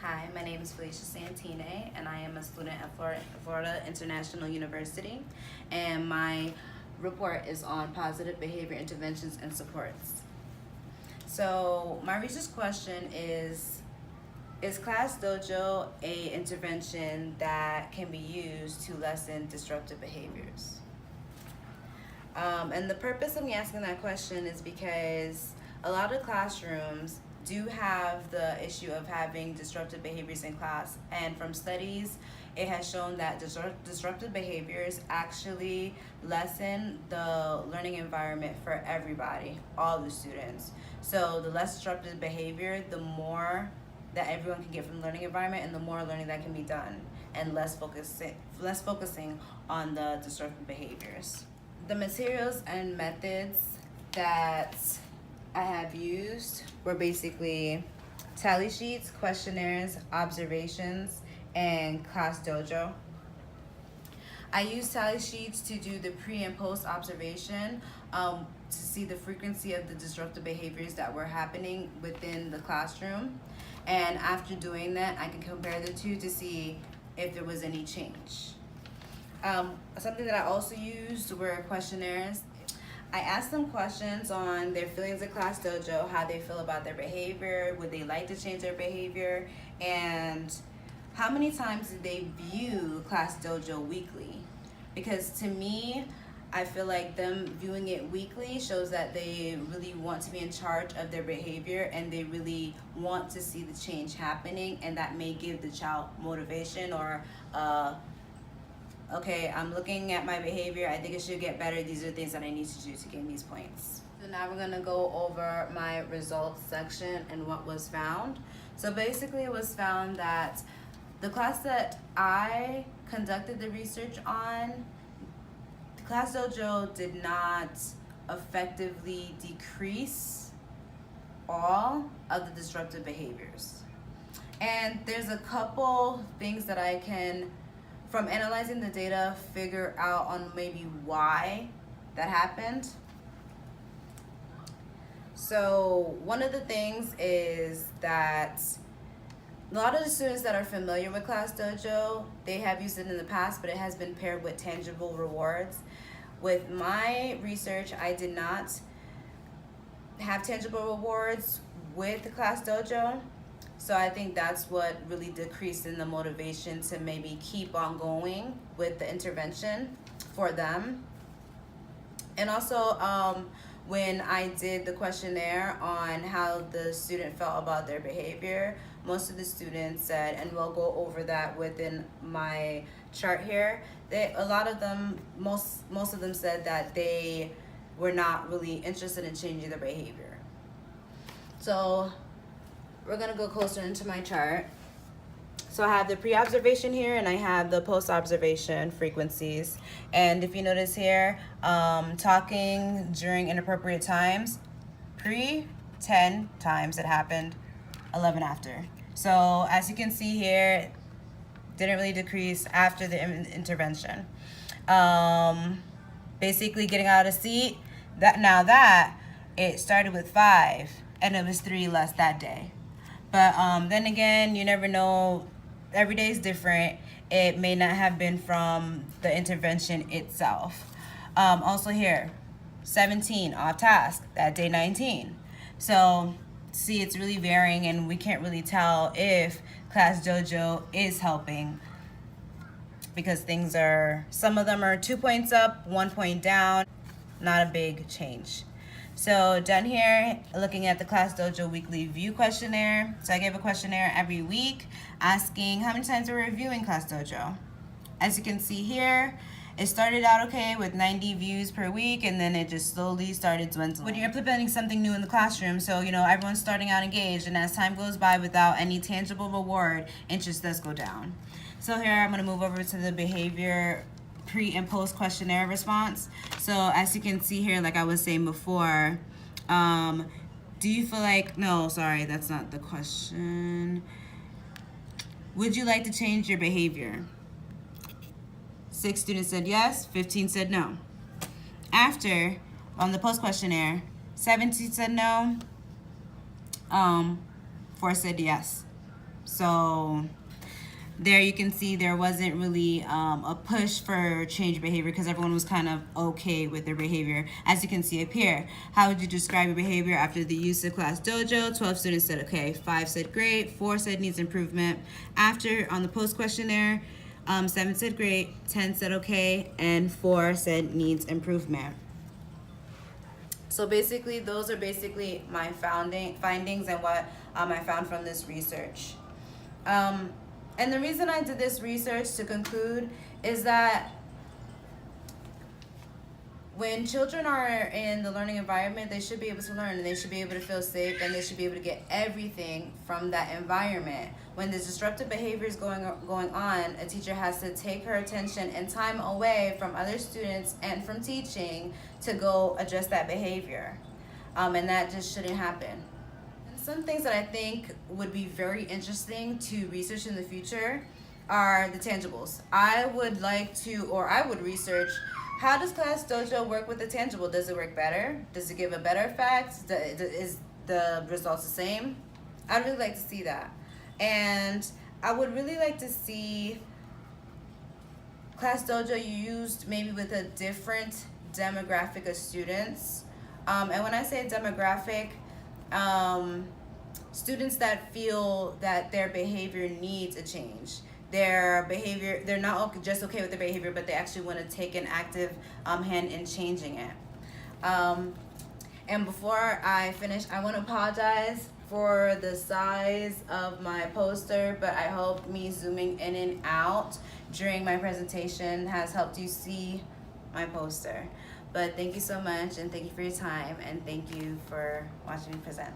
Hi, my name is Felicia Santine, and I am a student at Florida International University, and my report is on positive behavior interventions and supports. So my research question is Class Dojo a intervention that can be used to lessen disruptive behaviors? And the purpose of me asking that question is because a lot of classrooms do have the issue of having disruptive behaviors in class, and from studies it has shown that disruptive behaviors actually lessen the learning environment for everybody, all the students. So the less disruptive behavior, the more that everyone can get from the learning environment, and the more learning that can be done, and less focusing on the disruptive behaviors. The materials and methods that I have used were basically tally sheets, questionnaires, observations, and Class Dojo. I used tally sheets to do the pre and post observation, to see the frequency of the disruptive behaviors that were happening within the classroom. And after doing that, I can compare the two to see if there was any change. Something that I also used were questionnaires. I asked them questions on their feelings of Class Dojo, how they feel about their behavior, would they like to change their behavior, and how many times did they view Class Dojo weekly? Because to me, I feel like them viewing it weekly shows that they really want to be in charge of their behavior, and they really want to see the change happening, and that may give the child motivation or okay, I'm looking at my behavior, I think it should get better, these are the things that I need to do to gain these points. So now we're gonna go over my results section and what was found. So basically it was found that the class that I conducted the research on, Class Dojo did not effectively decrease all of the disruptive behaviors. And there's a couple things that I can, from analyzing the data, figure out on maybe why that happened. So one of the things is that a lot of the students that are familiar with Class Dojo, they have used it in the past, but it has been paired with tangible rewards. With my research, I did not have tangible rewards with the Class Dojo. So I think that's what really decreased in the motivation to maybe keep on going with the intervention for them. And also, when I did the questionnaire on how the student felt about their behavior, most of the students said, and we'll go over that within my chart here, a lot of them, most of them said that they were not really interested in changing their behavior. So we're gonna go closer into my chart. So I have the pre-observation here, and I have the post-observation frequencies. And if you notice here, talking during inappropriate times, pre, 10 times it happened, 11 after. So as you can see here, didn't really decrease after the intervention. Basically getting out of seat, that it started with 5, and it was 3 less that day. But then again, you never know. Every day is different. It may not have been from the intervention itself. Also here, 17 off task, that day 19. So see, it's really varying, and we can't really tell if Class Dojo is helping, because some of them are 2 points up, 1 point down, not a big change. So down here, looking at the Class Dojo weekly view questionnaire. So I gave a questionnaire every week asking how many times we're reviewing Class Dojo. As you can see here, it started out okay with 90 views per week, and then it just slowly started dwindling. When you're implementing something new in the classroom, so everyone's starting out engaged, and as time goes by without any tangible reward, interest does go down. So here I'm gonna move over to the behavior pre and post questionnaire response. So as you can see here, like I was saying before, do you feel like, no, sorry, that's not the question. Would you like to change your behavior? 6 students said yes, 15 said no. After, on the post questionnaire, 17 said no, 4 said yes. So there you can see there wasn't really a push for change behavior because everyone was kind of okay with their behavior. As you can see up here, how would you describe your behavior after the use of Class Dojo? 12 students said okay, 5 said great, 4 said needs improvement. After, on the post questionnaire, 7 said great, 10 said okay, and 4 said needs improvement. So basically, those are basically my findings and what I found from this research. And the reason I did this research to conclude is that when children are in the learning environment, they should be able to learn and they should be able to feel safe and they should be able to get everything from that environment. When the disruptive behavior is going on, a teacher has to take her attention and time away from other students and from teaching to go address that behavior. And that just shouldn't happen. And some things that I think would be very interesting to research in the future are the tangibles. I would research, how does Class Dojo work with the tangible? Does it work better? Does it give a better effect? Is the results the same? I'd really like to see that. And I would really like to see Class Dojo used maybe with a different demographic of students. And when I say demographic, students that feel that their behavior needs a change. Their behavior, they're not just okay with their behavior, but they actually want to take an active hand in changing it. And before I finish, I want to apologize for the size of my poster, but I hope me zooming in and out during my presentation has helped you see my poster. But thank you so much, and thank you for your time, and thank you for watching me present.